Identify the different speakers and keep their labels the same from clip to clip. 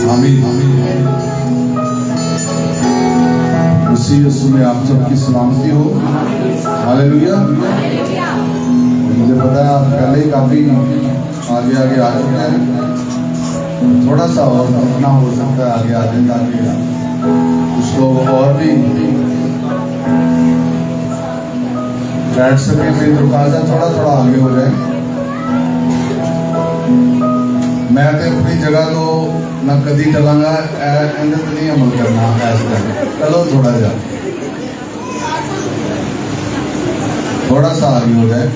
Speaker 1: आमीन आमीन। मसीह यीशु में आप सबकी सलामती हो। हालेलुया। मुझे पता है आप पहले ही काफी आगे आगे आ चुके हैं, थोड़ा सा और अपना हो सकता है आगे आगे ताकि कुछ लोग और भी बैठ सके। फिर रुकाजा थोड़ा थोड़ा आगे हो जाए। मैं तो अपनी जगह तो ना कदी टलांगा, एंड तो नहीं अमल करना ऐसा। चलो थोड़ा जा थोड़ा सा आगे हो जाए।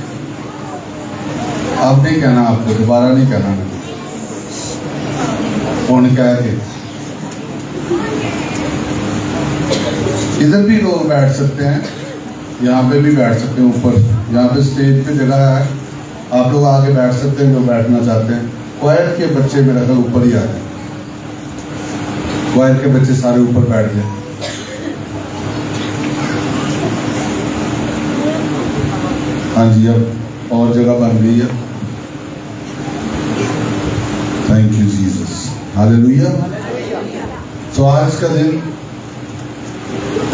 Speaker 1: अब नहीं कहना, आपको दोबारा नहीं कहना। कौन कह के इधर भी लोग बैठ सकते हैं, यहाँ पे भी बैठ सकते हैं। ऊपर यहाँ पे स्टेज पे जगह है, आप लोग आगे बैठ सकते हैं जो बैठना चाहते हैं। क्वायर के बच्चे मेरा घर ऊपर ही आ गए। क्वायर के बच्चे सारे ऊपर बैठ गए। हाँ जी, अब और जगह बन गई है। Thank you Jesus. हालेलुया। तो आज का दिन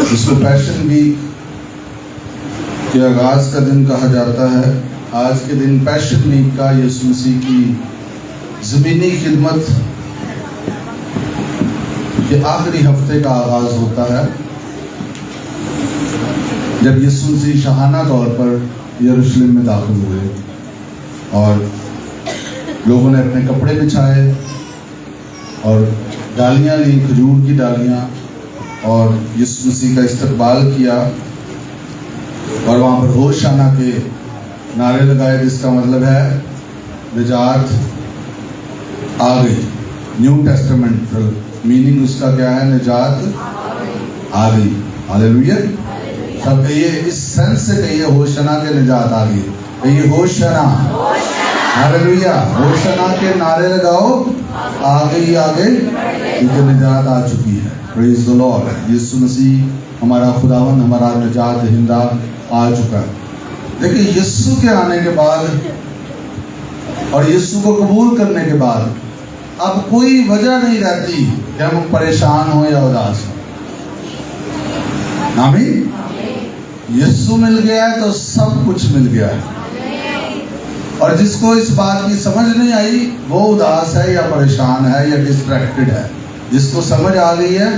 Speaker 1: जिसको पैशन वीक के आगाज का दिन कहा जाता है, आज के दिन पैशन वीक का यीशु मसीह की ज़मीनी खिदमत के आखिरी हफ्ते का आगाज होता है, जब यीशु मसीह शाहाना तौर पर यरूशलेम में दाखिल हुए और लोगों ने अपने कपड़े बिछाए और डालियां ली, खजूर की डालियां, और यीशु मसीह का इस्तकबाल किया और वहाँ पर होशाना के नारे लगाए, जिसका मतलब है निजात आ गई। न्यू टेस्टामेंटल मीनिंग उसका क्या है? निजात आ गई। हालेलुया। सब कहिए, इस सेंस से कहिए, होशना के निजात आ गई। कहिए होशना। हालेलुया। होशना के नारे लगाओ, आ गई आगे, क्योंकि निजात आ चुकी है। Praise the Lord. Yeshu Masih हमारा खुदावन, हमारा निजात हिंदा आ चुका है। देखिए, यीशु के आने के बाद और यीशु को कबूल करने के बाद अब कोई वजह नहीं रहती कि हम परेशान हो या उदास हो। आमीन। यीशु मिल गया है तो सब कुछ मिल गया है। और जिसको इस बात की समझ नहीं आई वो उदास है या परेशान है या डिस्ट्रैक्टेड है। जिसको समझ आ गई है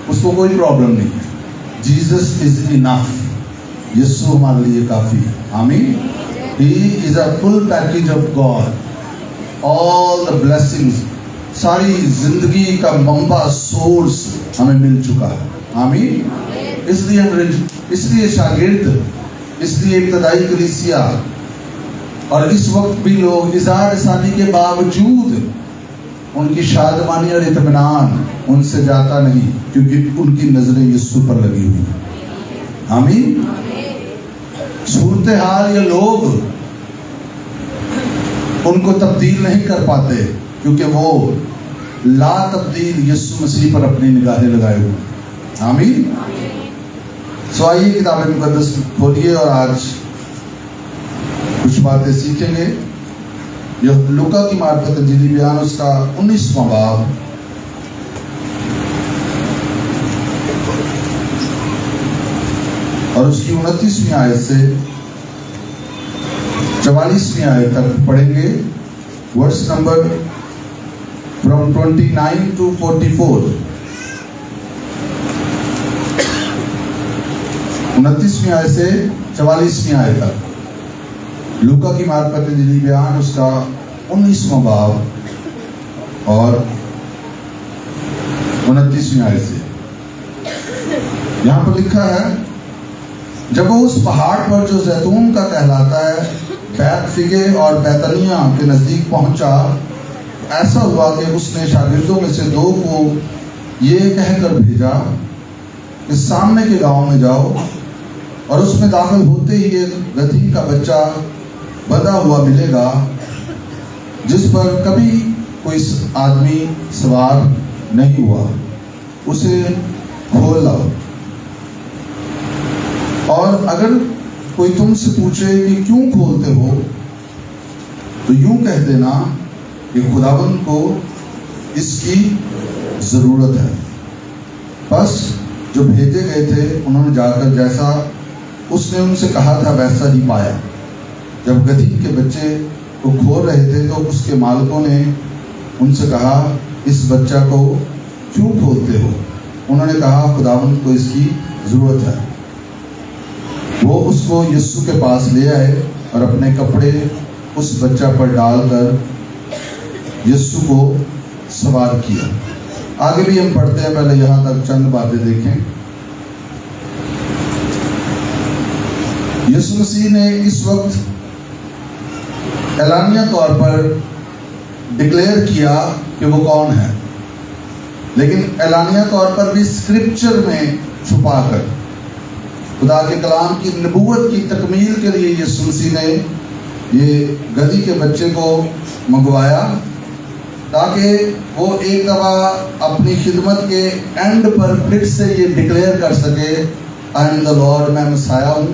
Speaker 1: उसको कोई प्रॉब्लम नहीं है। Jesus is enough. यीशु हमारे लिए काफी है। आमीन। He is a full package of God. All the blessings, सारी जिंदगी का मंबा सोर्स हमें मिल चुका है। आमीन। इसलिए शागिर्द, इसलिए इब्तदाई कलीसिया और इस वक्त भी लोग इज़हार आसानी के बावजूद उनकी शादमानी और इत्मीनान उनसे जाता नहीं, क्योंकि उनकी नजरें यीशु पर लगी हुई है। आमीन। सूरत हाल या लोग उनको तब्दील नहीं कर पाते, क्योंकि वो ला तब्दील यीशु मसीह पर अपनी निगाहें लगाए हुए। आमीन। सो आइए किताब मुकद्दस खोलिए और आज कुछ बातें सीखेंगे। यह लूका की मार्फत इंजीली बयान, उसका 19वां बाब और उसकी 29वीं आयत से 44वीं आयत तक पढ़ेंगे। Verse number from 29 to 44। 29वीं आयत से 44वीं आयत तक लूका की मार्फत इंजीली बयान, उसका 19वां बाब और 29वीं आयत से। यहाँ पर लिखा है, जब वो उस पहाड़ पर जो जैतून का कहलाता है बैतफगे और बैतनिया के नजदीक पहुंचा, ऐसा हुआ कि उसने शागिर्दों में से 2 को ये कहकर भेजा कि सामने के गांव में जाओ और उसमें दाखिल होते ही एक गधी का बच्चा बंधा हुआ मिलेगा, जिस पर कभी कोई आदमी सवार नहीं हुआ, उसे खोल लाओ। और अगर कोई तुमसे पूछे कि क्यों खोलते हो, तो यूं कह देना कि खुदावंद को इसकी ज़रूरत है। बस जो भेजे गए थे उन्होंने जाकर जैसा उसने उनसे कहा था वैसा ही पाया। जब गधी के बच्चे को खोल रहे थे तो उसके मालिकों ने उनसे कहा, इस बच्चा को क्यों खोलते हो? उन्होंने कहा, खुदावंद को इसकी ज़रूरत है। वो उसको यीशु के पास ले आए और अपने कपड़े उस बच्चा पर डालकर यीशु को सवार किया। आगे भी हम पढ़ते हैं, पहले यहाँ तक चंद बातें देखें। यीशु मसीह ने इस वक्त ऐलानिया तौर पर डिक्लेयर किया कि वो कौन है, लेकिन ऐलानिया तौर पर भी स्क्रिप्चर में छुपाकर खुदा के कलाम की नबूवत की तकमील के लिए यीशु मसीह ने ये गधी के बच्चे को मंगवाया, ताकि वो एक दफ़ा अपनी खिदमत के एंड पर फिर से ये डिक्लेयर कर सके, आई एम द लॉर्ड, मैं मसाया हूँ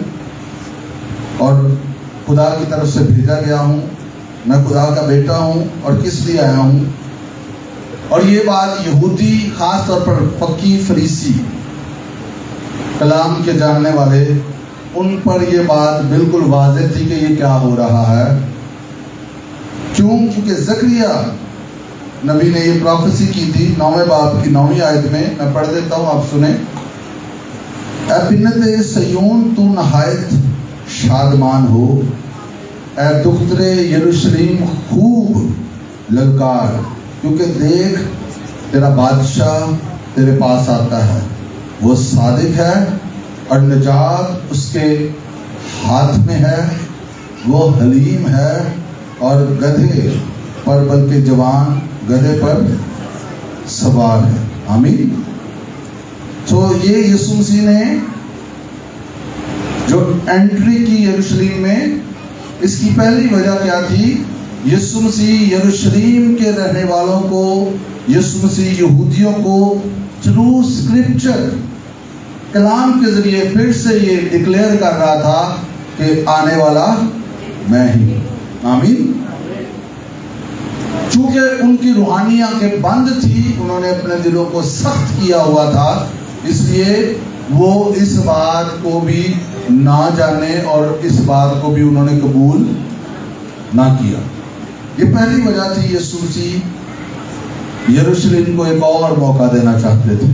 Speaker 1: और खुदा की तरफ से भेजा गया हूँ, मैं खुदा का बेटा हूँ और किस लिए आया हूँ। और ये बात यहूदी, ख़ास तौर पर फकी फरीसी, कलाम के जानने वाले, उन पर ये बात बिल्कुल वाज़ेह थी कि ये क्या हो रहा है। क्योंकि ज़करिया नबी ने ये प्रोफेसी की थी 9वें बाब की 9वीं आयत में। मैं पढ़ देता हूँ, आप सुने। ऐ बिन्नते सयोन तू नहायत शादमान हो, ऐ दुख्तरे यरूशलेम खूब ललकार, क्योंकि देख तेरा बादशाह तेरे पास आता है, वो सादिक है और निजात उसके हाथ में है, वो हलीम है और गधे पर, बल्कि जवान गधे पर सवार है। आमीन। तो ये यीशु मसीह ने जो एंट्री की यरूशलेम में, इसकी पहली वजह क्या थी? यीशु मसीह यरूशलेम के रहने वालों को, यीशु मसीह यहूदियों को थ्रू स्क्रिप्चर, कलाम के जरिए फिर से ये डिक्लेयर कर रहा था कि आने वाला मैं ही। आमीन। चूंकि उनकी रूहानी आंखें बंद थी, उन्होंने अपने दिलों को सख्त किया हुआ था, इसलिए वो इस बात को भी ना जाने और इस बात को भी उन्होंने कबूल ना किया। ये पहली वजह थी। यीशु मसीह यरूशलेम को एक और मौका देना चाहते थे।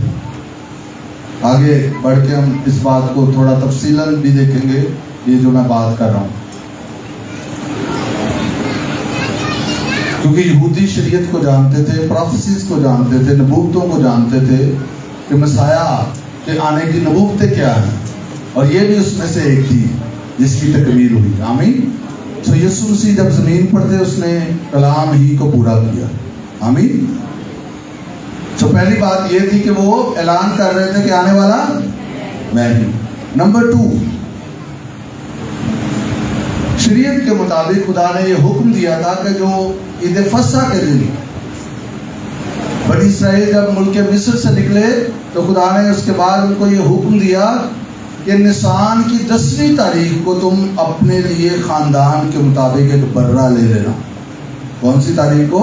Speaker 1: आगे बढ़ के हम इस बात को थोड़ा तफसीलन भी देखेंगे, ये जो मैं बात कर रहा हूँ, क्योंकि यहूदी शरीयत को जानते थे, प्रोफेसीज को जानते थे, नबूवतों को जानते थे कि मसाया के आने की नबूवतें क्या हैं, और ये भी उसमें से एक थी जिसकी तकमील हुई। आमीन। तो यीशु मसीह जब ज़मीन पर थे, उसने कलाम ही को पूरा किया। आमीन। तो पहली बात ये थी कि वो ऐलान कर रहे थे कि आने वाला मैं ही। नंबर 2, शरीयत के मुताबिक खुदा ने ये हुक्म दिया था कि जो ईद फसह के दिन बनी इसराइल जब मुल्क मिस्र से निकले, तो खुदा ने उसके बाद उनको ये हुक्म दिया कि निसान की 10वीं तारीख को तुम अपने लिए ख़ानदान के मुताबिक एक बर्रा ले लेना। कौन सी तारीख को?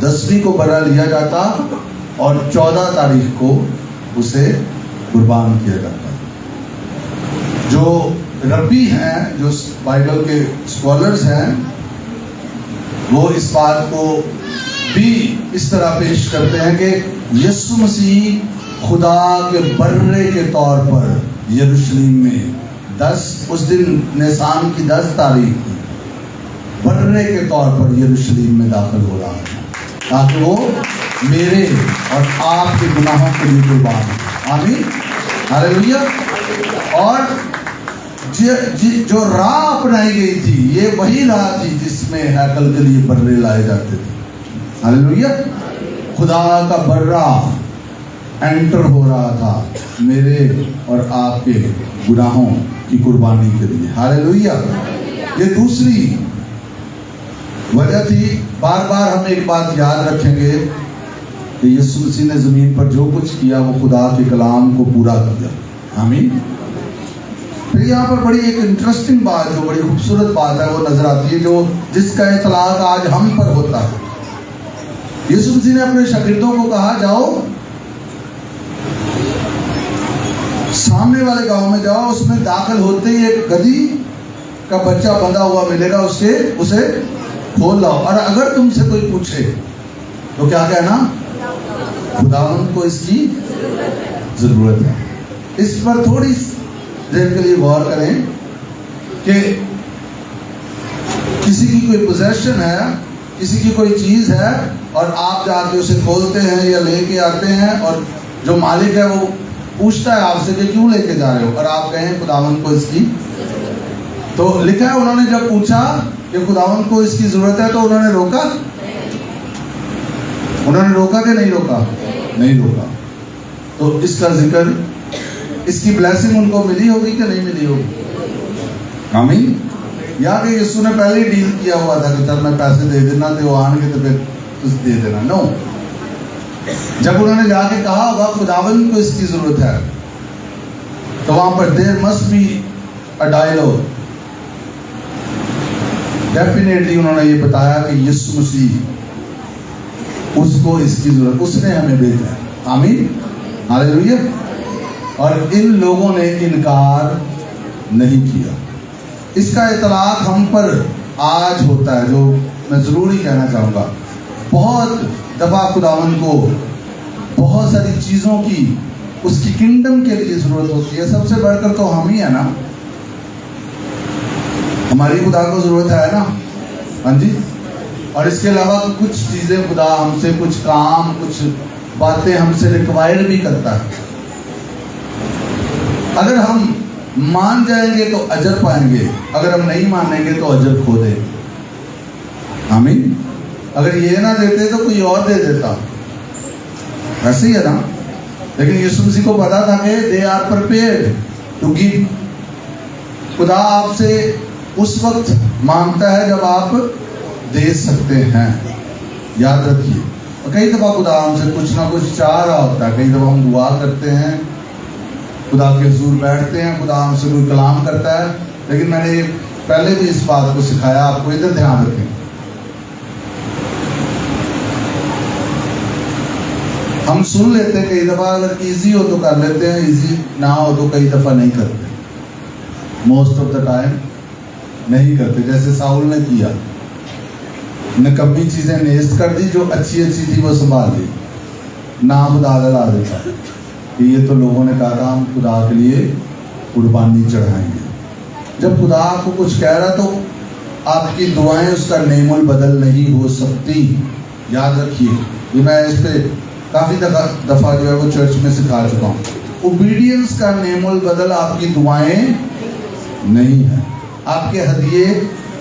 Speaker 1: 10वीं को बर्रा लिया जाता और 14 तारीख को उसे कुर्बान किया जाता। जो रब्बी हैं, जो बाइबल के स्कॉलर्स हैं, वो इस बात को भी इस तरह पेश करते हैं कि यीशु मसीह खुदा के बर्रे के तौर पर यरूशलेम में उस दिन निसान की 10 तारीख को बर्रे के तौर पर यरूशलेम में दाखिल हो रहा है, ताकि वो मेरे और आपके गुनाहों के लिए कुर्बान हो। आमीन। हालेलुया। और जो राह अपनाई गई थी, ये वही राह थी जिसमें हैकल के लिए बर्रे लाए जाते थे। हालेलुया। खुदा का बर्रा एंटर हो रहा था मेरे और आपके गुनाहों की कुर्बानी के लिए। हालेलुया। ये दूसरी वजह थी। बार बार हम एक बात याद रखेंगे कि यीशु मसीह ने ज़मीन पर जो कुछ किया वो खुदा के कलाम को पूरा किया। आमीन। फिर यहाँ पर बड़ी एक इंटरेस्टिंग बात, जो बड़ी खूबसूरत बात है, वो नजर आती है, जो जिसका इतलाक आज हम पर होता है। यीशु मसीह ने अपने शागिर्दों को कहा, जाओ सामने वाले गांव में जाओ, उसमें दाखिल होते ही एक गधी का बच्चा बंधा हुआ मिलेगा, उसे खोल लाओ, और अगर तुमसे कोई पूछे तो क्या कहना? खुदावंद को इसकी जरूरत है। इस पर थोड़ी देर के लिए गौर करें कि किसी की कोई पोजेशन है, किसी की कोई चीज है, और आप जाके उसे खोलते हैं या लेके आते हैं, और जो मालिक है वो पूछता है आपसे कि क्यों लेके जा रहे हो, और आप कहें खुदावंद को इसकी। तो लिखा है, उन्होंने जब पूछा कि खुदावंद को इसकी जरूरत है, तो उन्होंने रोका? उन्होंने रोका कि नहीं रोका? नहीं रोका। तो इसका जिक्र, इसकी ब्लेसिंग उनको मिली होगी कि नहीं मिली होगी? आमीन। या कि यीशु ने पहले ही डील किया हुआ था कि चल मैं पैसे दे देना, तो वो आएंगे तो फिर कुछ दे देना? नो। जब उन्होंने जाके कहा होगा खुदावंद को इसकी जरूरत है, तो वहां पर there must be a dialogue. Definitely उन्होंने ये बताया कि यीशु मसीह उसको इसकी जरूरत, उसने हमें भेजा है। आमीन, हालेलुया। और इन लोगों ने इनकार नहीं किया। इसका इतलाक हम पर आज होता है, जो मैं जरूर ही कहना चाहूँगा। बहुत दफ़ा खुदावंद को बहुत सारी चीज़ों की, उसकी किंगडम के लिए ज़रूरत होती है। सबसे बढ़कर तो हम ही है ना, हमारी खुदा को ज़रूरत है ना। हाँ जी। और इसके अलावा कुछ चीज़ें खुदा हमसे, कुछ काम, कुछ बातें हमसे रिक्वायर भी करता है। अगर हम मान जाएंगे तो अजर पाएंगे, अगर हम नहीं मानेंगे तो अजर खो देंगे। आमीन। अगर ये ना देते तो कोई और दे देता, ऐसे ही है ना। लेकिन यीशु मसीह को पता था कि they are prepared to give. खुदा आपसे उस वक्त मांगता है जब आप दे सकते हैं, याद रखिए। और कई दफ़ा खुदा हमसे कुछ ना कुछ चाह रहा होता है। कई दफ़ा हम दुआ करते हैं, खुदा के हुजूर बैठते हैं, खुदा हमसे कोई कलाम करता है। लेकिन मैंने पहले भी इस बात को सिखाया, आपको इधर ध्यान रखें। हम सुन लेते हैं कई दफ़ा, अगर इजी हो तो कर लेते हैं, इजी ना हो तो कई दफ़ा नहीं करते। मोस्ट ऑफ द टाइम नहीं करते, जैसे साउल ने किया, निकम्मी चीज़ें नेस्त कर दी, जो अच्छी अच्छी थी वो संभाल ली, नाम खुदा लगा देता कि ये तो लोगों ने कहा था हम खुदा के लिए कुर्बानी चढ़ाएंगे। जब खुदा आपको कुछ कह रहा तो आपकी दुआएं उसका नेमुल बदल नहीं हो सकती। याद रखिए, ये मैं इस पर काफ़ी दफ़ा जो है वो चर्च में सिखा चुका हूँ। ओबीडियंस का नेमुल बदल आपकी दुआएं नहीं है, आपके हदिये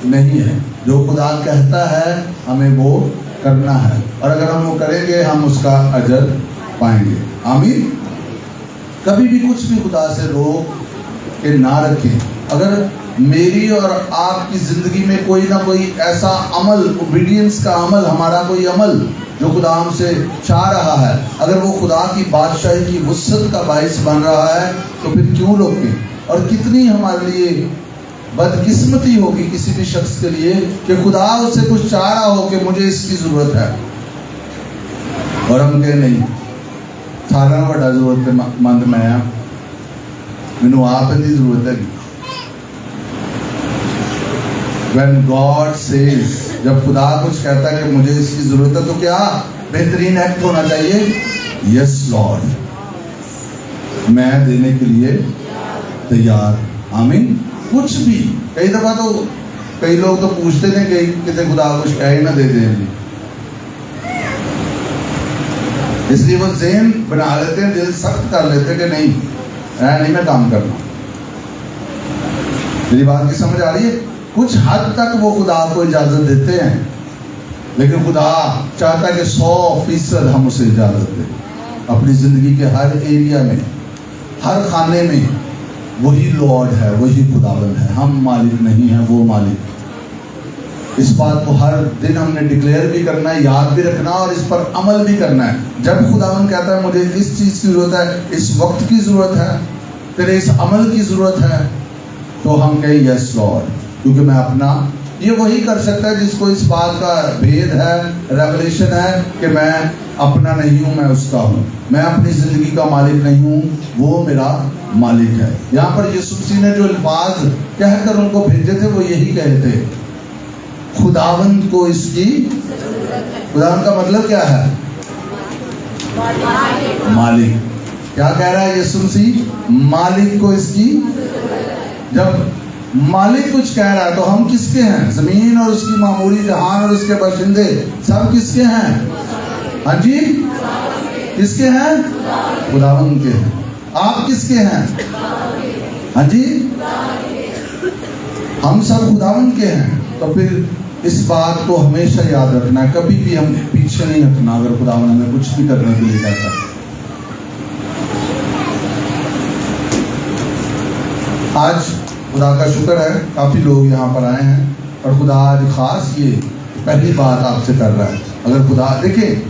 Speaker 1: नहीं है। जो खुदा कहता है हमें वो करना है, और अगर हम वो करेंगे हम उसका अजर पाएंगे। आमीन। कभी भी कुछ भी खुदा से रोक के ना रखें। अगर मेरी और आपकी ज़िंदगी में कोई ना कोई ऐसा अमल, ओबीडियंस का अमल, हमारा कोई अमल जो खुदा हमसे चाह रहा है, अगर वो खुदा की बादशाही की वुसअत का बाइस बन रहा है, तो फिर क्यों रोकें। और कितनी हमारे लिए बदकिस्मती होगी किसी भी शख्स के लिए कि खुदा उससे कुछ चाह रहा हो कि मुझे इसकी ज़रूरत है, और हम कहें नहीं, सारा बड़ा ज़रूरतमंद मैं हाँ, मैनू आप की ज़रूरत है। When God says, जब खुदा कुछ कहता है कि मुझे इसकी ज़रूरत है, तो क्या बेहतरीन एक्ट होना चाहिए? यस लॉर्ड, मैं देने के लिए तैयार। आमीन। कुछ भी, कई दफ़ा तो कई लोग तो पूछते थे कि किसी खुदा कुछ कह ही ना दे दें, इसलिए वो ज़हन बना लेते हैं, दिल सख्त कर लेते हैं कि नहीं मैं काम करना। मेरी बात की समझ आ रही है? कुछ हद तक वो खुदा को इजाज़त देते हैं, लेकिन खुदा चाहता है कि 100% हम उसे इजाज़त दें। अपनी ज़िंदगी के हर एरिया में, हर खाने में वही लॉर्ड है, वही खुदाबंद है। हम मालिक नहीं हैं, वो मालिक। इस बात को हर दिन हमने डिक्लेयर भी करना है, याद भी रखना, और इस पर अमल भी करना है। जब खुदाबंद कहता है मुझे इस चीज़ की ज़रूरत है, इस वक्त की ज़रूरत है, तेरे इस अमल की ज़रूरत है, तो हम कहें यस लॉर्ड, क्योंकि मैं अपना ये वही कर सकता है जिसको इस बात का भेद है, रेवलेशन है कि मैं अपना नहीं हूं, मैं उसका हूं, मैं अपनी जिंदगी का मालिक नहीं हूं, वो मेरा मालिक है। यहाँ पर यीशु मसीह ने जो अल्फाज कहकर उनको भेजे थे वो यही कहते, खुदावंद को इसकी, खुदावंद का मतलब क्या है? मालिक। क्या कह रहा है यीशु मसीह? मालिक को इसकी। जब मालिक कुछ कह रहा है तो हम किसके हैं? जमीन और उसकी मामूली जहान और उसके बाशिंदे सब किसके हैं? हाँ जी, किसके हैं? खुदावंद के हैं। आप किसके हैं? हाँ जी, हम सब खुदावंद के हैं। तो फिर इस बात को हमेशा याद रखना है, कभी भी हम पीछे नहीं हटना अगर खुदावंद हमें कुछ भी करने के लिए कहता है। आज खुदा का शुक्र है काफ़ी लोग यहाँ पर आए हैं और खुदा आज खास ये पहली बात आपसे कर रहा है। अगर खुदा देखें,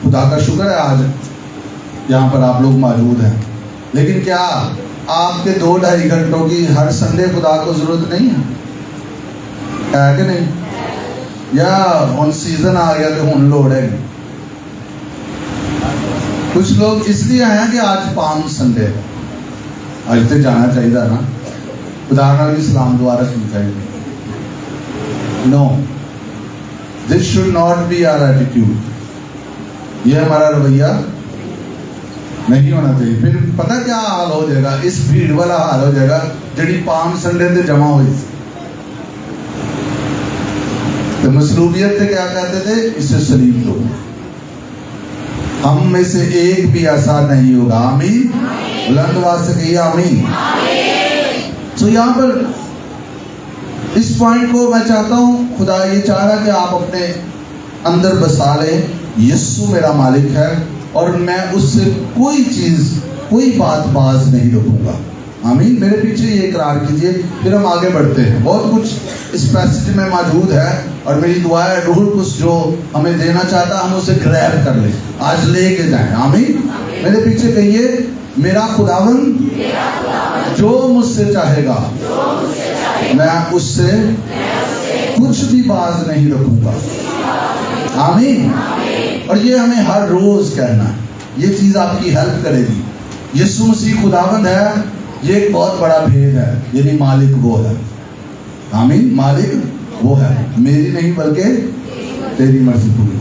Speaker 1: खुदा का शुक्र है आज यहाँ पर आप लोग मौजूद हैं, लेकिन क्या आपके 2-2.5 घंटों की हर संडे खुदा को जरूरत नहीं है कि नहीं? या उन सीजन आ गया तो हुन लोड है? कुछ लोग इसलिए हैं कि आज पाम संडे है, आज तो जाना चाहिए ना, उदाहरण भी सलाम दुआ रखनी चाहिए। No, this should not be our attitude. ये हमारा रवैया नहीं होना चाहिए। फिर पता क्या हाल हो जाएगा? इस भीड़ वाला हाल हो जाएगा जड़ी पाम संडे से जमा हुई। तो मसरूबियत से क्या कहते थे? इसे सलीब दो। हम में से एक भी ऐसा नहीं होगा। आमीन। बुलंद आवाज से कहिए आमीन। तो यहाँ पर इस पॉइंट को मैं चाहता हूँ, खुदा ये चाह रहा कि आप अपने अंदर बसा लें, यीशु मेरा मालिक है और मैं उससे कोई चीज़, कोई बात बाज नहीं रखूँगा। आमीन। मेरे पीछे ये इकरार कीजिए, फिर हम आगे बढ़ते हैं। बहुत कुछ इस पैसेज में मौजूद है और मेरी दुआ है रूह कुछ जो हमें देना चाहता है हम उसे ग्रैब कर लें, आज लेके जाएं। आमीन। मेरे पीछे कहिए, मेरा खुदावंद जो मुझसे चाहेगा मैं उससे कुछ भी बाज नहीं रखूंगा। आमीन। और ये हमें हर रोज कहना है, ये चीज आपकी हेल्प करेगी। यीशु मसीह खुदावंद है, ये एक बहुत बड़ा भेद है, यानी मालिक वो है। आमीन। मालिक वो है, मेरी नहीं बल्कि तेरी मर्जी पूरी।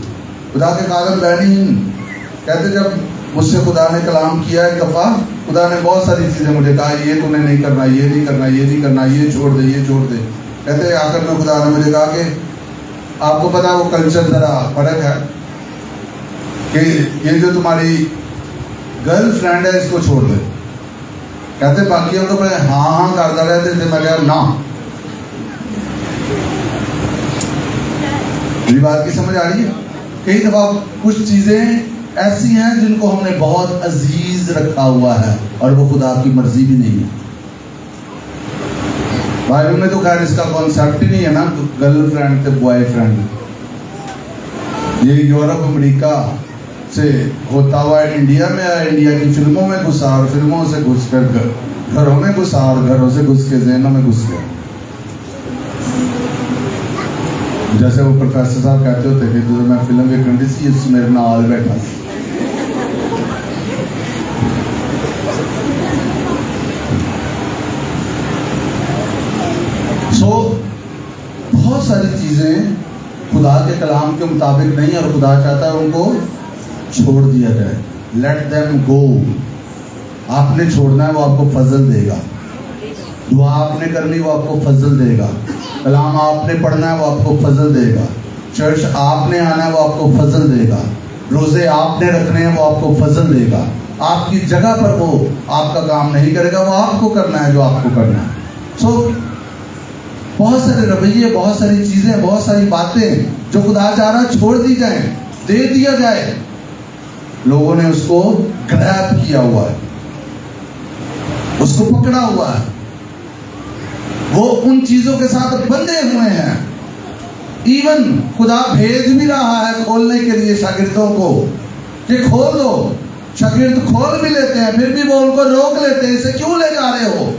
Speaker 1: खुदा के कागज बैनी कहते, जब मुझसे खुदा ने कलाम किया है कफ़ा, खुदा ने बहुत सारी चीज़ें मुझे कहा, ये तूने नहीं करना, ये नहीं करना, ये नहीं करना, ये छोड़ दे, ये छोड़ दे। कहते आखिर में खुदा ने मुझे कहा कि आपको पता है वो कल्चर ज़रा फर्क है कि ये जो तुम्हारी गर्लफ्रेंड है इसको छोड़ दे। कहते बाकी हम तो पहले हाँ हाँ करता रहते थे। मैं कहा ना, मेरी बात की समझ आ रही है? कई दफ़ा कुछ चीज़ें ऐसी हैं जिनको हमने बहुत अजीज रखा हुआ है और वो खुदा की मर्जी भी नहीं है। बाइबल में तो खैर इसका कॉन्सेप्ट ही नहीं है ना, गर्लफ्रेंड से बॉयफ्रेंड। ये यूरोप अमेरिका से होता हुआ इंडिया में आया, इंडिया की फिल्मों में घुसा और फिल्मों से घुस कर घरों में घुसा और घरों से घुस के ज़हनों में घुस गया। जैसे वो प्रोफेसर साहब कहते होते कि जो मैं फिल्म देखने दी सी उसमें मेरे नाल बैठा। बहुत सारी चीज़ें खुदा के कलाम के मुताबिक नहीं और खुदा चाहता है उनको छोड़ दिया जाए। Let them go. आपने छोड़ना है, वो आपको फजल देगा। दुआ आपने करनी, वो आपको फजल देगा। कलाम आपने पढ़ना है, वो आपको फजल देगा। चर्च आपने आना है, वो आपको फजल देगा। रोज़े आपने रखने हैं, वो आपको फजल देगा। आपकी जगह पर वो आपका काम नहीं करेगा, वो आपको करना है जो आपको करना है। बहुत सारे रवैये, बहुत सारी चीज़ें, बहुत सारी बातें जो खुदा चाह रहा छोड़ दी जाए, दे दिया जाए, लोगों ने उसको ग्रैब किया हुआ है, उसको पकड़ा हुआ है। वो उन चीज़ों के साथ बंधे हुए हैं। इवन खुदा भेज भी रहा है खोलने के लिए शागिर्दों को कि खोल दो। शागिर्द खोल भी लेते हैं, फिर भी वो उनको रोक लेते हैं, इसे क्यों ले जा रहे हो?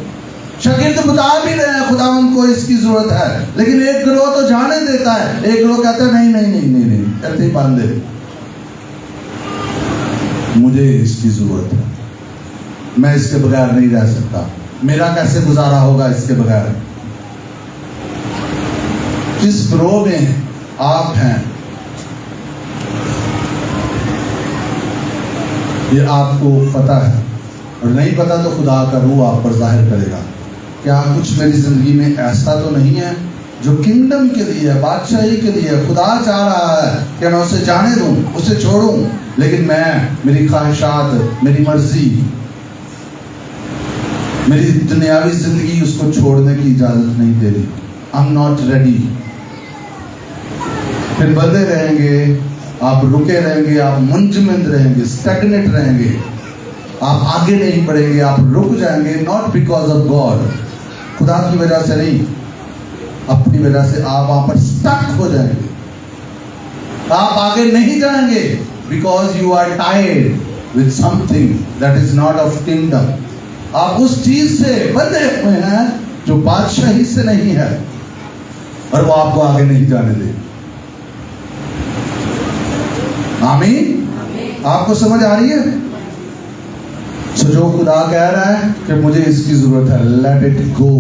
Speaker 1: शागिर्द बता भी रहे हैं खुदावंद को इसकी जरूरत है, लेकिन एक गिरोह तो जाने देता है, एक गिरोह कहता है नहीं नहीं नहीं नहीं नहीं, ऐसे ही बांध दे, मुझे इसकी जरूरत है, मैं इसके बगैर नहीं रह सकता, मेरा कैसे गुजारा होगा इसके बगैर। जिस गिरोह में आप हैं ये आपको पता है, और नहीं पता तो खुदा का रूह आप पर जाहिर करेगा। क्या कुछ मेरी जिंदगी में ऐसा तो नहीं है जो किंगडम के लिए है, बादशाही के लिए है। खुदा चाह रहा है कि मैं उसे जाने दूं, उसे छोड़ूं, लेकिन मैं, मेरी ख्वाहिशात, मेरी मर्जी, मेरी दुनियावी जिंदगी उसको छोड़ने की इजाजत नहीं दे रही। I am not ready. फिर बंधे रहेंगे, आप रुके रहेंगे, आप मुंजमद रहेंगे, स्टैग्नेट रहेंगे, आप आगे नहीं बढ़ेंगे, आप रुक जाएंगे। नॉट बिकॉज ऑफ गॉड, खुदा की वजह से नहीं, अपनी वजह से आप वहां पर स्टक हो जाएंगे, आप आगे नहीं जाएंगे, because you are tired with something that is not of kingdom. आप उस चीज से बंधे हुए हैं जो बादशाही से नहीं है, और वो आपको आगे नहीं जाने दे। आमीन। आपको समझ आ रही है? सो जो खुदा कह रहा है कि मुझे इसकी जरूरत है, लेट इट गो,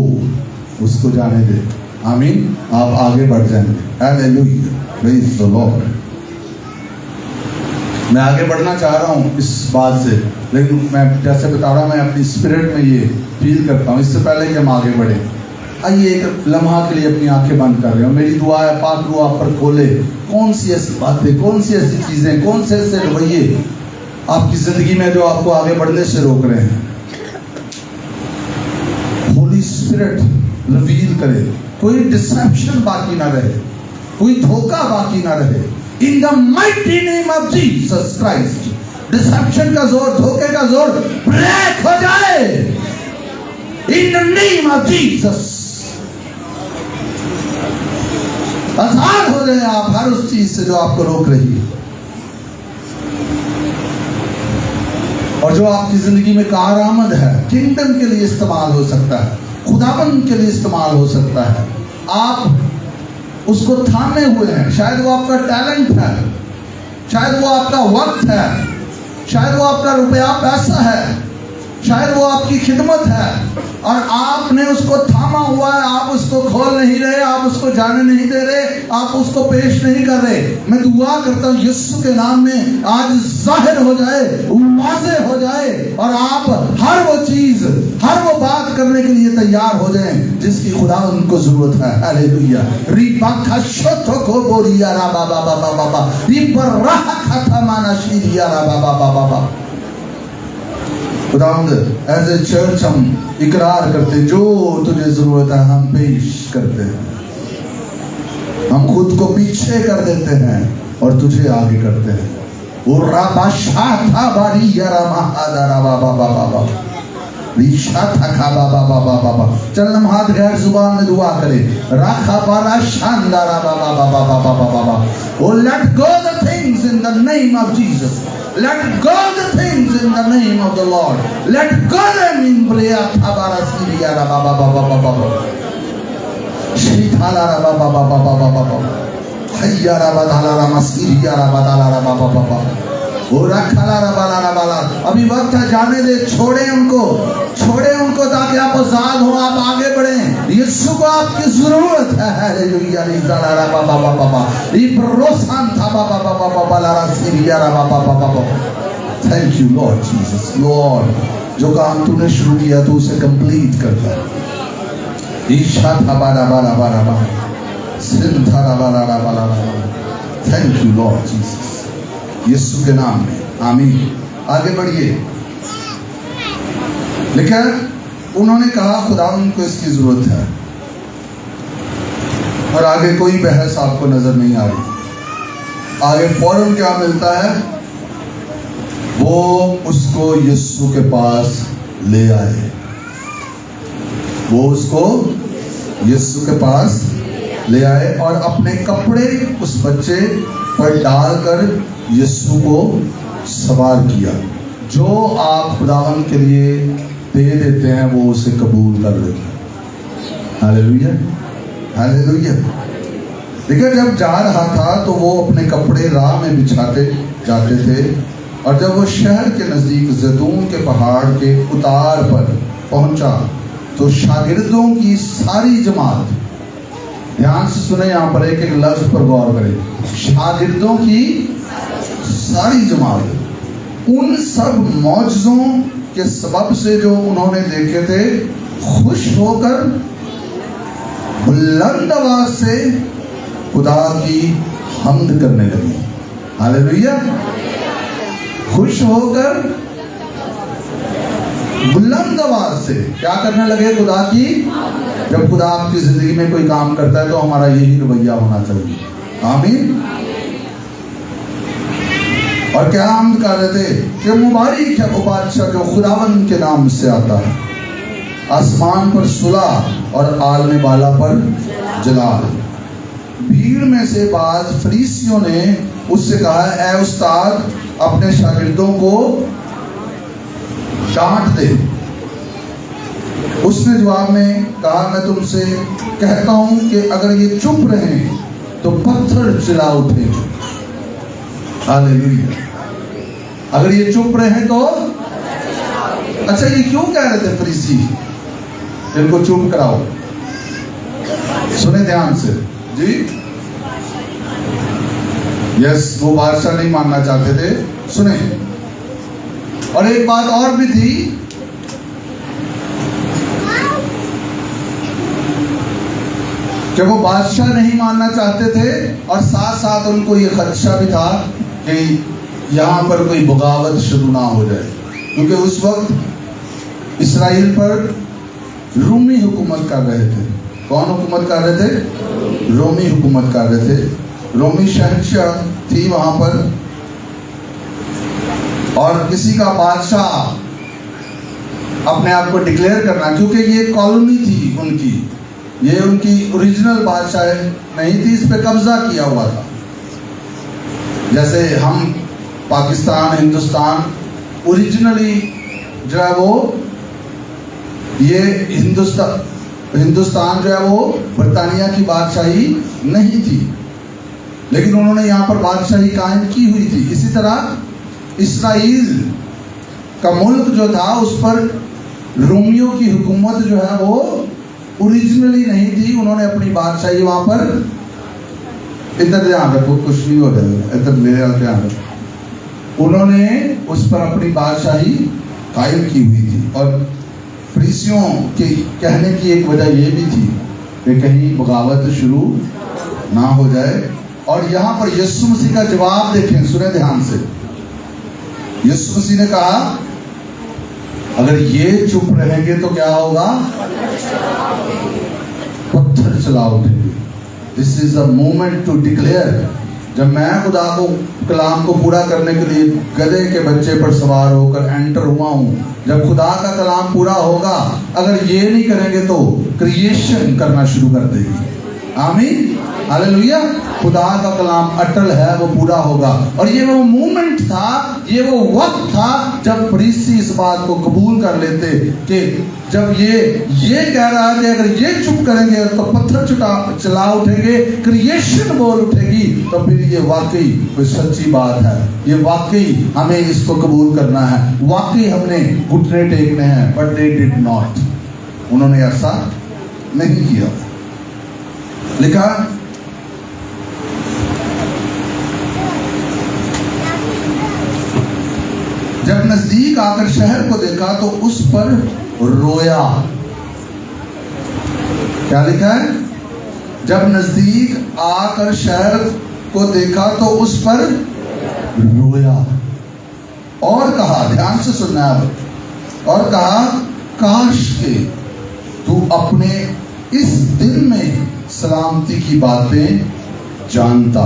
Speaker 1: उसको जाने दे। आमीन। आप आगे बढ़ जाएंगे। Hallelujah, praise the Lord. मैं आगे बढ़ना चाह रहा हूँ इस बात से, लेकिन मैं जैसे बता रहा हूँ, मैं अपनी स्पिरिट में ये फील करता हूँ। इससे पहले कि हम आगे बढ़े, आइए एक लम्हा के लिए अपनी आंखें बंद कर रहे हो। मेरी दुआ है पाक रूह आप पर खोले। कौन सी ऐसी बातें, कौन सी ऐसी चीजें, कौन से ऐसे रवैये आपकी जिंदगी में जो आपको आगे बढ़ने से रोक रहे हैं, होली स्पिरिट रिवील करे। कोई डिसेप्शन बाकी ना रहे, कोई धोखा बाकी ना रहे। In the mighty name of Jesus Christ, deception का जोर, धोखे का जोर ब्रेक हो जाए। In the name of Jesus आजाद हो जाए आप हर उस चीज से जो आपको रोक रही है, और जो आपकी जिंदगी में कारआमद है, किंगडम के लिए इस्तेमाल हो सकता है, खुदाबंद के लिए इस्तेमाल हो सकता है। आप उसको थामे हुए हैं। शायद वो आपका टैलेंट है, शायद वो आपका वक्त है, शायद वो आपका रुपया पैसा है, शायद वो आपकी खिदमत है, और आपने उसको थामा हुआ है। आप उसको खोल नहीं रहे, आप उसको जाने नहीं दे रहे, आप उसको पेश नहीं कर रहे। मैं दुआ करता हूँ यीशु के नाम में आज जाहिर हो जाए, वाज़ेह हो जाए, और आप हर वो चीज, हर वो बात करने के लिए तैयार हो जाएं जिसकी खुदा उनको जरूरत है। हालेलुया। रिबाखा शोथो को बोरिया रा बाबा बाबा बाबा रिबरा खाता माना शीरिया रा बाबा बाबा बाबा। खुदावंद, एज ए चर्च हम इकरार करते, जो तुझे जरूरत है हम पेश करते हैं। हम खुद को पीछे कर देते हैं और तुझे आगे करते हैं। चल हम हाथ गैर जुबान में दुआ करें। राखा बाला शानदारा बाबा बाबा बाबा बाबा। Oh, let go the things in the name of Jesus. Let go the things in the name of the Lord. Let go them in Brea Tabara Syria Baba Baba Baba. Shitala Baba Baba Baba Baba. Hayya Rabadala Masiria Rabadala Baba Baba. अभी वक्त है, जाने दे, छोड़े उनको ताकि आप आजाद हो, आप आगे बढ़े। यीशु को आपकी जरूरत है। Hallelujah. Thank you Lord Jesus. Lord, जो काम तूने शुरू किया तू उसे कंप्लीट करता है। थैंक यू लॉर्ड जीसस, यीशु के नाम में आमीन। आगे बढ़िए। लिखा उन्होंने कहा खुदा उनको इसकी जरूरत है, और आगे कोई बहस आपको नजर नहीं आ रही। आगे फौरन क्या मिलता है, वो उसको यीशु के पास ले आए। वो उसको यीशु के पास ले आए और अपने कपड़े उस बच्चे पर डालकर यीशु को सवार किया। जो आप खुदावन के लिए दे देते हैं वो उसे कबूल कर लेते हैं। Hallelujah, hallelujah. देखिए, जब जा रहा था तो वो अपने कपड़े राह में बिछाते जाते थे, और जब वो शहर के नज़दीक जैतून के पहाड़ के उतार पर पहुंचा तो शागिर्दों की सारी जमात, ध्यान से सुने, यहाँ पर एक एक लफ्ज पर गौर करें, शागिर्दों की सारी जमात उन सब मौजज़ों के सबब से जो उन्होंने देखे थे खुश होकर बुलंद आवाज से खुदा की हम्द करने लगी। हालेलुया। खुश होकर बुलंद आवाज से क्या करने लगे? खुदा की। जब खुदा आपकी जिंदगी में कोई काम करता है तो हमारा यही रवैया होना चाहिए। आमीन। और क्या हम कर रहे थे कि मुबारक है वो बादशाह जो खुदावंद के नाम से आता है, आसमान पर सुलह और आलने वाला पर जलाल। भीड़ में से बाद फरीसियों ने उससे कहा, ऐ उस्ताद, अपने शागिर्दों को डांट दे। उसने जवाब में कहा, मैं तुमसे कहता हूं कि अगर ये चुप रहें तो पत्थर चिल्ला उठेंगे। हालेलुया। अगर ये चुप रहे तो अच्छा, ये क्यों कह रहे थे फरीसी इनको चुप कराओ? सुने ध्यान से जी। यस, वो बादशाह नहीं मानना चाहते थे। सुने, और एक बात और भी थी, कि वो बादशाह नहीं मानना चाहते थे और साथ साथ उनको ये खदशा भी था कि यहाँ पर कोई बगावत शुरू ना हो जाए, क्योंकि उस वक्त इसराइल पर रूमी हुकूमत कर रहे थे। कौन हुकूमत कर रहे थे? रोमी हुकूमत कर रहे थे। रोमी शहंशाह थी वहां पर, और किसी का बादशाह अपने आप को डिक्लेयर करना, क्योंकि ये कॉलोनी थी उनकी, ये उनकी ओरिजिनल बादशाह नहीं थी, इस पे कब्जा किया हुआ था। जैसे हम पाकिस्तान, हिंदुस्तान ओरिजिनली जो है वो, ये हिंदुस्तान जो है वो बरतानिया की बादशाही नहीं थी, लेकिन उन्होंने यहाँ पर बादशाही कायम की हुई थी। इसी तरह इसराइल का मुल्क जो था उस पर रोमियों की हुकूमत जो है वो ओरिजिनली नहीं थी, उन्होंने अपनी बादशाही वहां पर, इधर ध्यान रखो कुछ नहीं हो जाएगा, इधर मेरे ध्यान रखो, उन्होंने उस पर अपनी बादशाही कायम की हुई थी। और फरीसियों के कहने की एक वजह यह भी थी कि कहीं बगावत शुरू ना हो जाए। और यहाँ पर यीशु मसीह का जवाब देखें, सुने ध्यान से। यीशु मसीह ने कहा, अगर ये चुप रहेंगे तो क्या होगा? पत्थर चला उठेंगे। This is the moment to declare. जब मैं खुदा को कलाम को पूरा करने के लिए गधे के बच्चे पर सवार होकर एंटर हुआ हूं, जब खुदा का कलाम पूरा होगा, अगर ये नहीं करेंगे तो क्रिएशन करना शुरू कर देगी। आमीन, हालेलुया। खुदा का कलाम अटल है, वो पूरा होगा। और ये वो मोमेंट था, ये वो वक्त था जब फरीसी इस बात को कबूल कर लेते कि जब ये कह रहा है कि अगर ये चुप करेंगे तो पत्थर चला उठेंगे, क्रिएशन बोल उठेगी, तो फिर ये वाकई कोई सच्ची बात है, ये वाकई हमें इसको कबूल करना है, वाकई हमने घुटने टेकने हैं। बट दे डिड नॉट, उन्होंने ऐसा नहीं किया। लिखा, जब नजदीक आकर शहर को देखा तो उस पर रोया। क्या लिखा है? जब नजदीक आकर शहर को देखा तो उस पर रोया और कहा, ध्यान से सुनना अब, और कहा, काश के तू अपने इस दिन में सलामती की बातें जानता।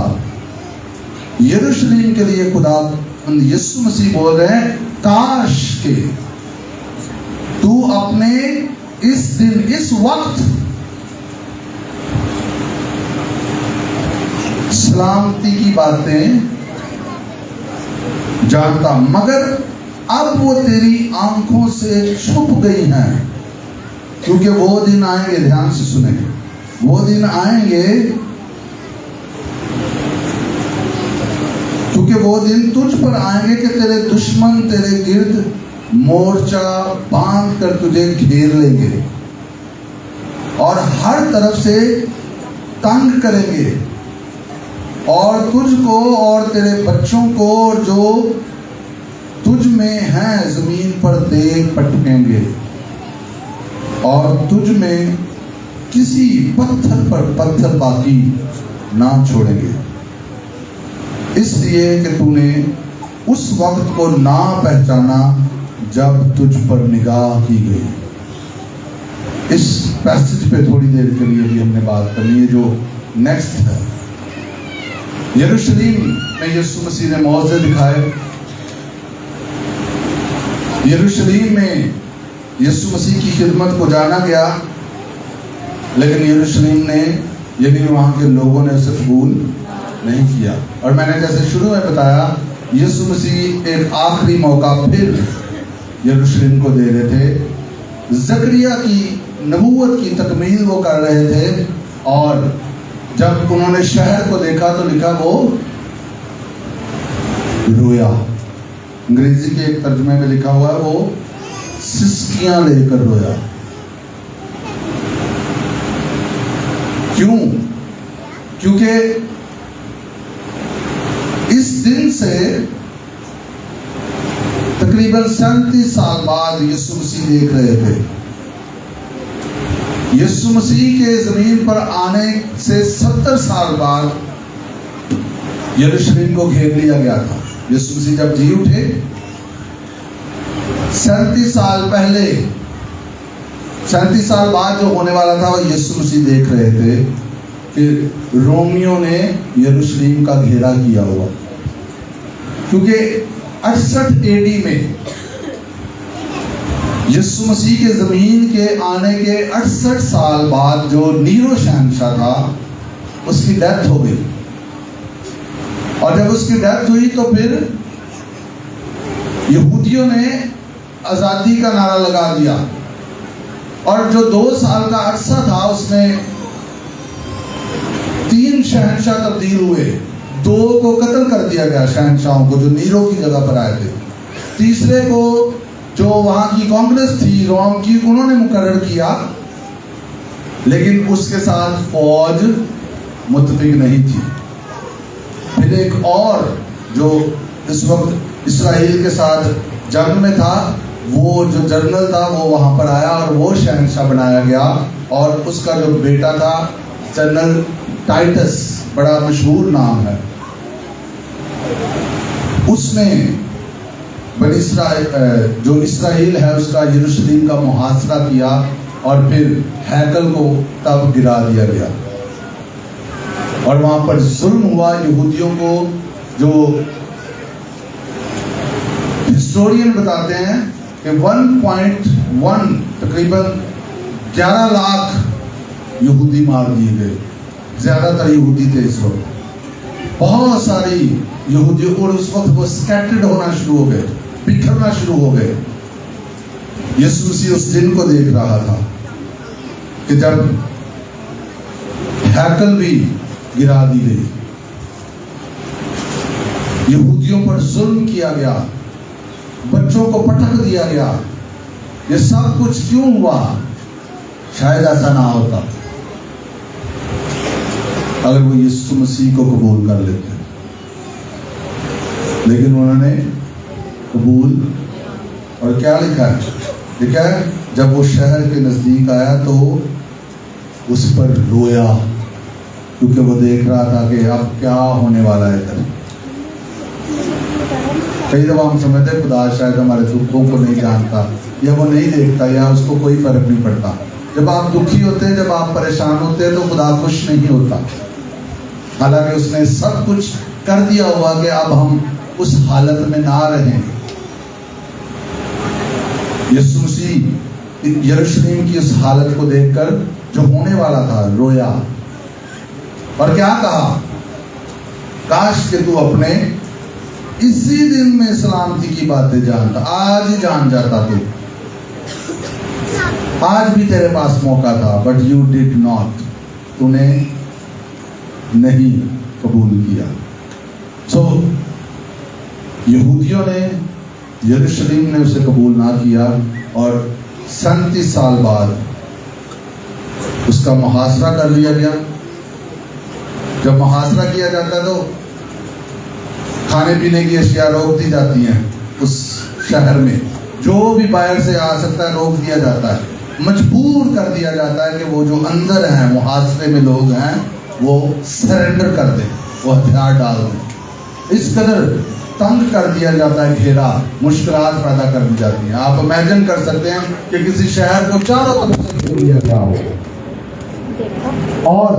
Speaker 1: यरूशलेम के लिए खुदा यीशु मसीह बोल रहे हैं, काश के तू अपने इस दिन, इस वक्त सलामती की बातें जानता, मगर अब वो तेरी आंखों से छुप गई हैं। क्योंकि वो दिन आएंगे, ध्यान से सुने, वो दिन आएंगे, क्योंकि वो दिन तुझ पर आएंगे कि तेरे दुश्मन तेरे गिर्द मोर्चा बांध कर तुझे घेर लेंगे और हर तरफ से तंग करेंगे और तुझको और तेरे बच्चों को जो तुझ में हैं जमीन पर दे पटकेंगे और तुझ में किसी पत्थर पर पत्थर बाकी ना छोड़ेंगे, इसलिए कि तूने उस वक्त को ना पहचाना जब तुझ पर निगाह की गई। इस पैसेज पे थोड़ी देर के लिए भी हमने बात करनी है जो नेक्स्ट है। यरूशलेम में यीशु मसीह ने मौजे दिखाए, यरूशलेम में यीशु मसीह की खिदमत को जाना गया, लेकिन यरूशलेम ने यानी वहां के लोगों ने उसे कबूल नहीं किया। और मैंने जैसे शुरू में बताया, यीशु मसीह एक आखिरी मौका फिर यरूशलेम को दे रहे थे। जकरिया की नबूवत की तकमील वो कर रहे थे और जब उन्होंने शहर को देखा तो लिखा वो रोया। अंग्रेजी के एक तर्जुमे में लिखा हुआ है वो सिसकियां लेकर रोया। क्यों? क्योंकि इस दिन से तकरीबन 37 साल बाद यीशु मसीह देख रहे थे। यीशु मसीह के जमीन पर आने से 70 साल बाद यरूशलेम को घेर लिया गया था। यीशु मसीह जब जी उठे 37 साल पहले, 37 साल बाद जो होने वाला था वो यीशु मसीह देख रहे थे कि रोमियों ने यरूशलेम का घेरा किया हुआ, क्योंकि 68 एडी में यीशु मसीह के जमीन के आने के 68 साल बाद जो नीरो शहंशाह था उसकी डेथ हो गई। और जब उसकी डेथ हुई तो फिर यहूदियों ने आजादी का नारा लगा दिया और जो 2 साल का अरसा था उसमें 3 शहंशाह तब्दील हुए। 2 को कत्ल कर दिया गया, शहंशाहों को जो नीरो की जगह पर आए थे। तीसरे को जो वहां की कांग्रेस थी रोम की, उन्होंने मुकर्रर किया, लेकिन उसके साथ फौज मुत्तफिक नहीं थी। फिर एक और जो इस वक्त इसराइल के साथ जंग में था, वो जो जनरल था वो वहां पर आया और वो शहंशाह बनाया गया और उसका जो बेटा था जनरल टाइटस, बड़ा मशहूर नाम है, उसने जो इसराइल है उसका यरूशलेम का मुहासरा किया और फिर हैकल को तब गिरा दिया गया और वहां पर जुल्म हुआ यहूदियों को। जो हिस्टोरियन बताते हैं कि 1.1 तकरीबन 11 लाख यहूदी मार दिए गए। ज्यादातर यहूदी थे इस वक्त, बहुत सारी यहूदी, और उस वक्त वो स्कैटर्ड होना शुरू हो गए, बिखरना शुरू हो गए। यीशु मसीह उस दिन को देख रहा था कि जब हैकल भी गिरा दी गई, यहूदियों पर जुल्म किया गया, बच्चों को पटक दिया गया। ये सब कुछ क्यों हुआ? शायद ऐसा ना होता अगर वो यीशु मसीह को कबूल कर लेते, लेकिन उन्होंने कबूल। और क्या लिखा है? लिखा है जब वो शहर के नजदीक आया तो उस पर रोया, क्योंकि वो देख रहा था कि अब क्या होने वाला है इधर। कई दफा हम समझते हैं खुदा शायद हमारे दुखों को नहीं जानता या वो नहीं देखता या उसको कोई फर्क नहीं पड़ता। जब आप दुखी होते हैं, जब आप परेशान होते हैं तो खुदा खुश नहीं होता, हालांकि उसने सब कुछ कर दिया हुआ कि अब हम उस हालत में ना रहें। यीशु मसीह यरूशलेम की उस हालत को देखकर जो होने वाला था रोया और क्या कहा? काश कि तू अपने इसी दिन में सलामती की बातें जानता, आज ही जान जाता तू। आज भी तेरे पास मौका था, बट यू डिड नॉट, तूने नहीं कबूल किया। सो यहूदियों ने, यरूशलेम ने उसे कबूल ना किया और 37 साल बाद उसका मुहासरा कर लिया गया। जब मुहासरा किया जाता है तो खाने पीने की अशिया रोक दी जाती हैं। उस शहर में जो भी बाहर से आ सकता है रोक दिया जाता है, मजबूर कर दिया जाता है कि वो जो अंदर हैं, मुहासरे में लोग हैं, वो सरेंडर कर दें, वो हथियार डाल दें। इस कदर तंग कर दिया जाता है, घेरा, मुश्किलात पैदा कर दी जाती हैं। आप इमेजिन कर सकते हैं कि किसी शहर को चारों तरफ से घेर लिया गया हो और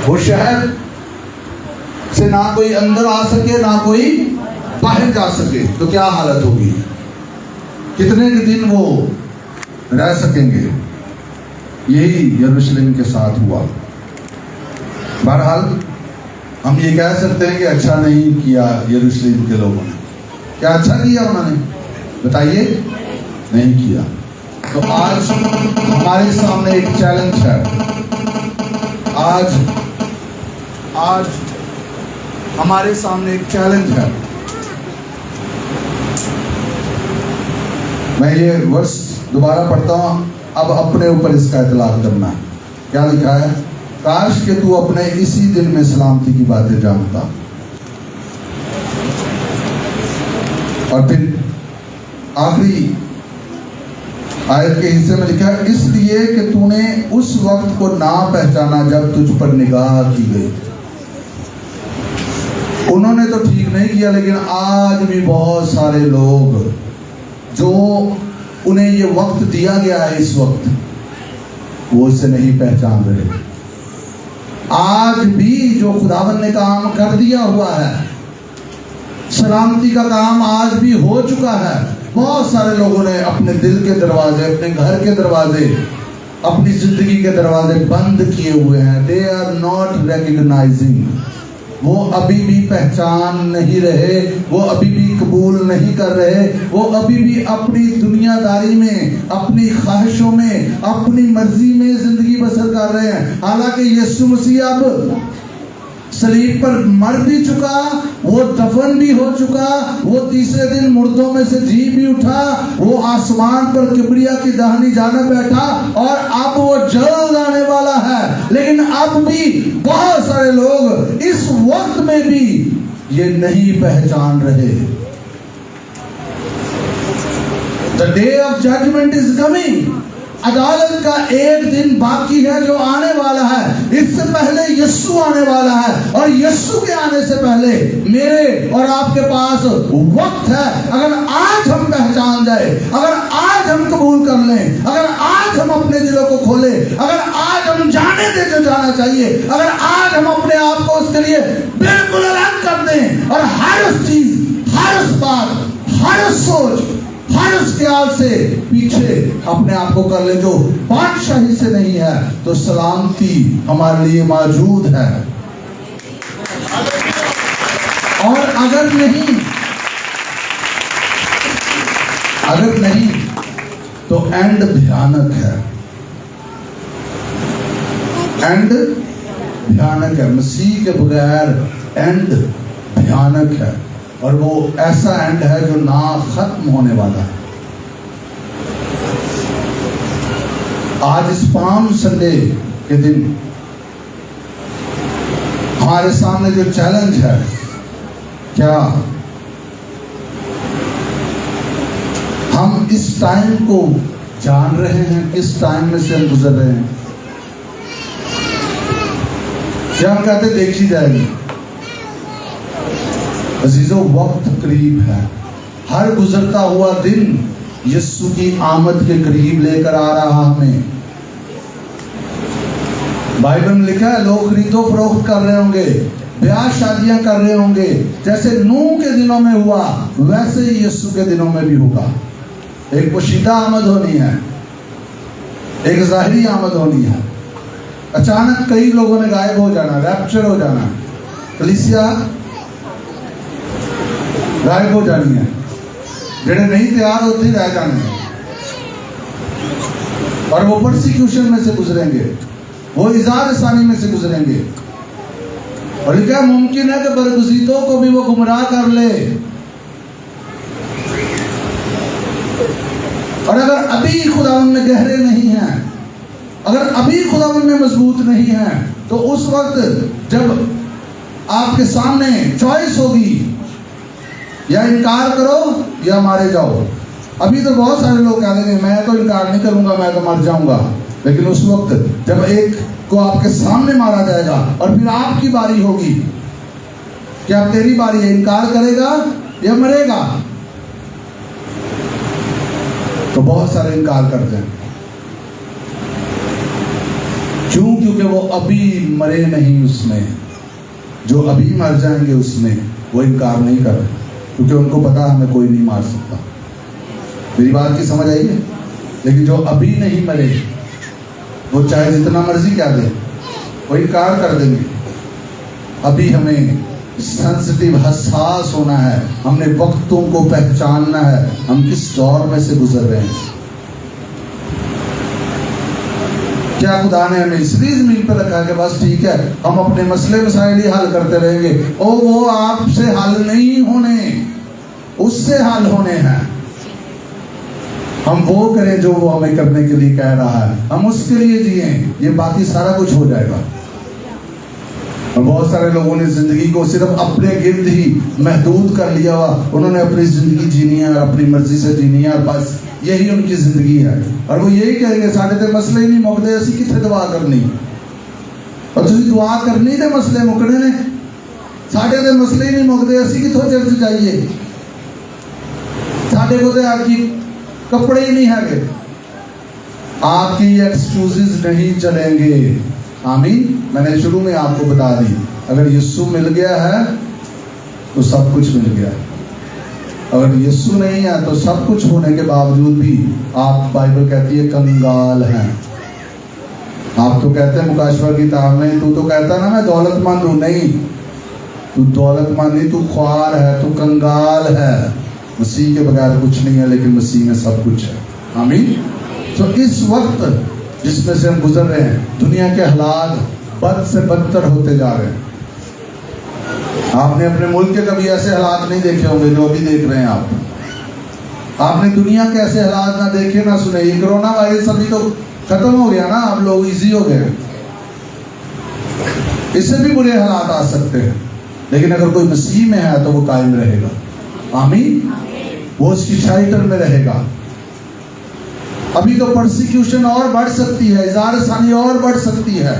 Speaker 1: वो शहर से ना कोई अंदर आ सके ना कोई बाहर जा सके, तो क्या हालत होगी? कितने दिन वो रह सकेंगे? यही यरूशलेम के साथ हुआ। बहरहाल हम ये कह सकते हैं कि अच्छा नहीं किया यरूशलेम के लोगों ने। क्या अच्छा किया उन्होंने? बताइए, नहीं किया। तो आज हमारे सामने एक चैलेंज है। आज हमारे सामने एक चैलेंज है। मैं ये वर्ष दोबारा पढ़ता हूं, अब अपने ऊपर इसका इतलाक करना है। क्या लिखा है? काश कि तू अपने इसी दिन में सलामती की बातें जानता। और फिर आखिरी आयत के हिस्से में लिखा है, इसलिए कि तूने उस वक्त को ना पहचाना जब तुझ पर निगाह की गई। उन्होंने तो ठीक नहीं किया, लेकिन आज भी बहुत सारे लोग जो उन्हें ये वक्त दिया गया है, इस वक्त वो इसे नहीं पहचान रहे। आज भी जो खुदावन ने काम कर दिया हुआ है, सलामती का काम आज भी हो चुका है। बहुत सारे लोगों ने अपने दिल के दरवाजे, अपने घर के दरवाजे, अपनी जिंदगी के दरवाजे बंद किए हुए हैं। दे आर नॉट रिकॉग्नाइजिंग, वो अभी भी पहचान नहीं रहे, वो अभी भी कबूल नहीं कर रहे, वो अभी भी अपनी दुनियादारी में, अपनी ख्वाहिशों में, अपनी मर्जी में जिंदगी बसर कर रहे हैं। हालांकि यीशु मसीह अब सलीब पर मर भी चुका, वो दफन भी हो चुका, वो तीसरे दिन मुर्दों में से जी भी उठा, वो आसमान पर किबरिया की दाहिनी जाने बैठा और अब वो जल्द आने वाला है। लेकिन अब भी बहुत सारे लोग इस वक्त में भी ये नहीं पहचान रहे। The day of judgment is coming. अदालत का एक दिन बाकी है जो आने वाला है। इससे पहले यीशु आने वाला है और यीशु के आने से पहले मेरे और आपके पास वक्त है। अगर आज हम पहचान जाए, अगर आज हम कबूल कर लें, अगर आज हम अपने दिलों को खोलें, अगर आज हम जाने दें जो जाना चाहिए, अगर आज हम अपने आप को उसके लिए बिल्कुल अलग कर दें और हर उस चीज, हर उस बात, हर उस सोच, हर उस ख्याल से पीछे अपने आप को कर ले जो बादशाही से नहीं है, तो सलामती हमारे लिए मौजूद है। और अगर नहीं तो एंड भयानक है। एंड भयानक है। मसीह के बगैर एंड भयानक है और वो ऐसा एंड है जो ना खत्म होने वाला है। आज इस पाम संडे के दिन हमारे सामने जो चैलेंज है, क्या हम इस टाइम को जान रहे हैं? किस टाइम में से हम गुजर रहे हैं? क्या हम कहते देखी जाएगी? अजीजों, वक्त करीब है। हर गुजरता हुआ दिन यीशु की आमद के करीब लेकर आ रहा हमें। बाइबल में लिखा है लोग खरीदो फरोख्त कर रहे होंगे, ब्याह शादियां कर रहे होंगे। जैसे नूह के दिनों में हुआ वैसे ही यीशु के दिनों में भी होगा। एक पोशीदा आमद होनी है, एक ज़ाहिरी आमद होनी है। अचानक कई लोगों ने गायब हो जाना, रैप्चर हो जाना, कलीसिया गायब हो जानी है। जेड़े नहीं तैयार होते रह जाने। और वो परसिक्यूशन में से गुजरेंगे, वो इज़ार सानी में से गुजरेंगे। और क्या मुमकिन है कि बरगुज़ीदों को भी वो गुमराह कर ले। और अगर अभी खुदावंद में गहरे नहीं हैं, अगर अभी खुदावंद में मजबूत नहीं हैं, तो उस वक्त जब आपके सामने चॉइस होगी, या इनकार करो या मारे जाओ। अभी तो बहुत सारे लोग कह देंगे मैं तो इनकार नहीं करूंगा, मैं तो मर जाऊंगा। लेकिन उस वक्त जब एक को आपके सामने मारा जाएगा और फिर आपकी बारी होगी कि अब तेरी बारी है, इनकार करेगा या मरेगा। तो बहुत सारे इनकार करते हैं। क्यों? क्योंकि वो अभी मरे नहीं उसमें। जो अभी मर जाएंगे उसमें वो इनकार नहीं कर रहे, क्योंकि उनको पता है हमें कोई नहीं मार सकता। मेरी बात की समझ आई है? लेकिन जो अभी नहीं मरे वो चाहे जितना मर्जी क्या दे, वो इनकार कर देंगे। अभी हमें सेंसिटिव, हसास होना है, हमने वक्तों को पहचानना है, हम किस दौर में से गुजर रहे हैं। क्या खुदा ने हमें इसलिए जमीन पर रखा कि बस ठीक है हम अपने मसले मसाइल ही हल करते रहेंगे? ओ वो आपसे हल नहीं होने, उससे हल होने हैं। हम वो करें जो वो हमें करने के लिए कह रहा है, हम उसके लिए जिए, ये बाकी सारा कुछ हो जाएगा। और बहुत सारे लोगों ने जिंदगी को सिर्फ अपने गिर्द ही महदूद कर लिया हुआ, उन्होंने अपनी जिंदगी जीनी है और अपनी मर्जी से जीनी है, और बस यही उनकी जिंदगी है। और वो यही कहेंगे साढ़े ते मसले ही नहीं मुकते, असी कितने दुआ करनी। और तुम दुआ करनी ते मसले मुकने ने, साढ़े ते मसले ही नहीं मुकते, असी कितों चर्च जाइए, साढ़े को आपकी कपड़े ही नहीं है। आपकी एक्सक्यूजेस नहीं चलेंगे। आमीन। मैंने शुरू में आपको बता दी, अगर यीशु मिल गया है तो सब कुछ मिल गया है। अगर यीशु नहीं है तो सब कुछ होने के बावजूद भी आप, बाइबल कहती है, कंगाल हैं। आप तो कहते हैं मुकाशवा की किताब में, तू तो कहता ना मैं दौलतमंद हूं। नहीं, तू दौलतमंद नहीं, तू ख्वार है, तू कंगाल है। मसीह के बगैर कुछ नहीं है, लेकिन मसीह में सब कुछ है। आमीन। तो इस वक्त जिसमें से हम गुजर रहे हैं, दुनिया के हालात बद से बदतर होते जा रहे हैं। आपने अपने मुल्क के कभी ऐसे हालात नहीं देखे होंगे जो अभी देख रहे हैं आप। आपने दुनिया के ऐसे हालात ना देखे ना सुने। ये कोरोना वायरस अभी तो खत्म हो गया ना, आप लोग इजी हो गए। इससे भी बुरे हालात आ सकते हैं, लेकिन अगर कोई मसीह में है तो वो कायम रहेगा। आमीन। वो उसकी शेल्टर में रहेगा। अभी तो परसिक्यूशन और बढ़ सकती है, इज़ार सानी और बढ़ सकती है।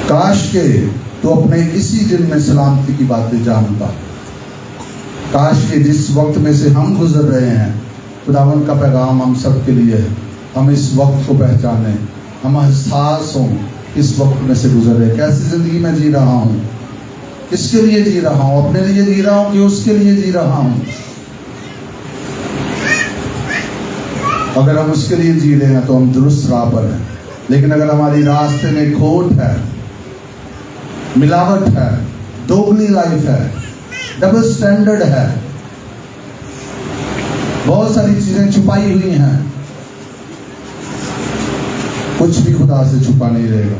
Speaker 1: काश के तो अपने इसी दिन में सलामती की बातें जानता। काश के जिस वक्त में से हम गुजर रहे हैं, खुदावंद का पैगाम हम सब के लिए है। हम इस वक्त को पहचाने, हम एहसास हों इस वक्त में से गुजर रहे, कैसी जिंदगी में जी रहा हूँ, किसके लिए जी रहा हूँ, अपने लिए जी रहा हूँ कि उसके लिए जी रहा हूँ। अगर हम उसके लिए जी रहे हैं तो हम दुरुस्त राह पर हैं। लेकिन अगर हमारी रास्ते में खोट है, मिलावट है, दोगली लाइफ है, डबल स्टैंडर्ड है, बहुत सारी चीजें छुपाई हुई हैं, कुछ भी खुदा से छुपा नहीं रहेगा,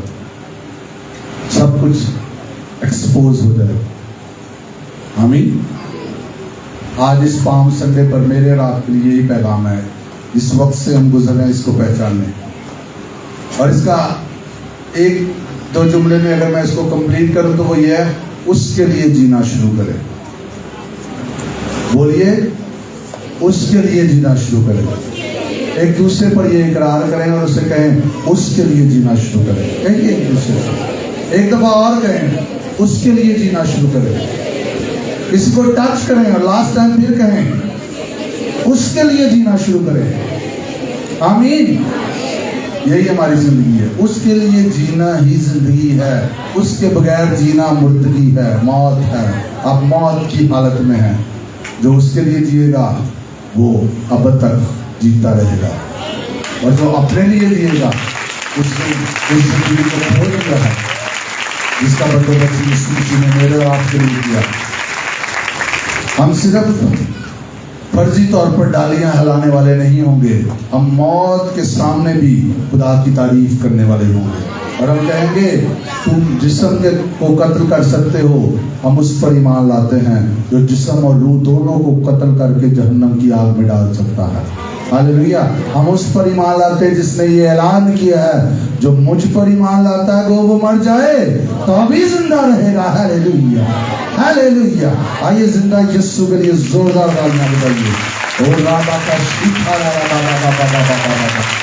Speaker 1: सब कुछ एक्सपोज हो जाएगा। आमीन। आज इस पाम संडे पर मेरे और आपके लिए यही पैगाम है। इस वक्त से हम गुजर रहे हैं, इसको पहचानने। और इसका एक दो जुमले में अगर मैं इसको कंप्लीट करूं तो वो ये है, उसके लिए जीना शुरू करें। बोलिए, उसके लिए जीना शुरू करें। एक दूसरे पर ये इकरार करें और उसे कहें उसके लिए जीना शुरू करें। कहिए एक दूसरे से, एक दफा और कहें उसके लिए जीना शुरू करें। किसी को टच करें और लास्ट टाइम फिर कहें उसके लिए जीना शुरू करें। आमीन। यही हमारी जिंदगी है, उसके लिए जीना ही जिंदगी है। उसके बगैर जीना मुर्दगी है, मौत है। आप मौत की हालत में हैं। जो उसके लिए जिएगा वो अब तक जीता रहेगा, और जो अपने लिए जिएगा उसने उस जिंदगी को खो दिया है जिसका बंदोबस्त यीशु मसीह ने मेरे और आपके लिए किया। हम सिर्फ फर्जी तौर पर डालियां हिलाने वाले नहीं होंगे। हम मौत के सामने भी खुदा की तारीफ करने वाले होंगे और हम कहेंगे तुम जिस्म के को कत्ल कर सकते हो, हम उस पर ईमान लाते हैं जो जिस्म और रूह दोनों को कत्ल करके जहन्नम की आग में डाल सकता है। हालेलुया। हम उस पर ईमान लाते हैं जिसने ये ऐलान किया है, जो मुझ पर ईमान लाता है वो मर जाए तो भी जिंदा रहेगा। Hallelujah, hallelujah. आइए जिंदा यीशु के लिए जोरदार तालियां बजाइए। और राबा का शिखा राबा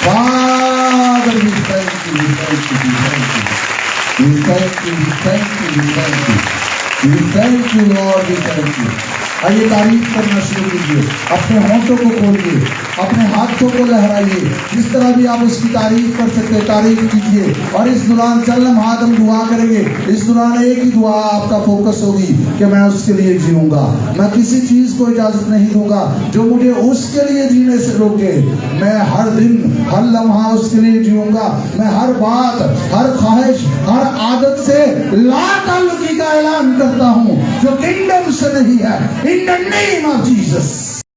Speaker 1: Father, we thank you, we thank you, we thank you. We thank you, we thank you, we thank you. We thank you, Lord, we thank you. आइए तारीफ करना शुरू कीजिए, अपने होंठों को खोलिए, अपने हाथों को लहराइए, जिस तरह भी आप उसकी तारीफ कर सकते हैं तारीफ कीजिए। और इस दौरान चलम हाथ हम दुआ करेंगे। इस दौरान एक ही दुआ आपका फोकस होगी कि मैं उसके लिए जीऊंगा, मैं किसी चीज को इजाजत नहीं दूंगा जो मुझे उसके लिए जीने से रोके। मैं हर दिन हर लम्हा उसके लिए जीऊंगा। मैं हर बात, हर ख्वाहिश, हर आदत से लाताल्लुकी का ऐलान करता हूँ जो किंगडम से नहीं है। In the name of Jesus.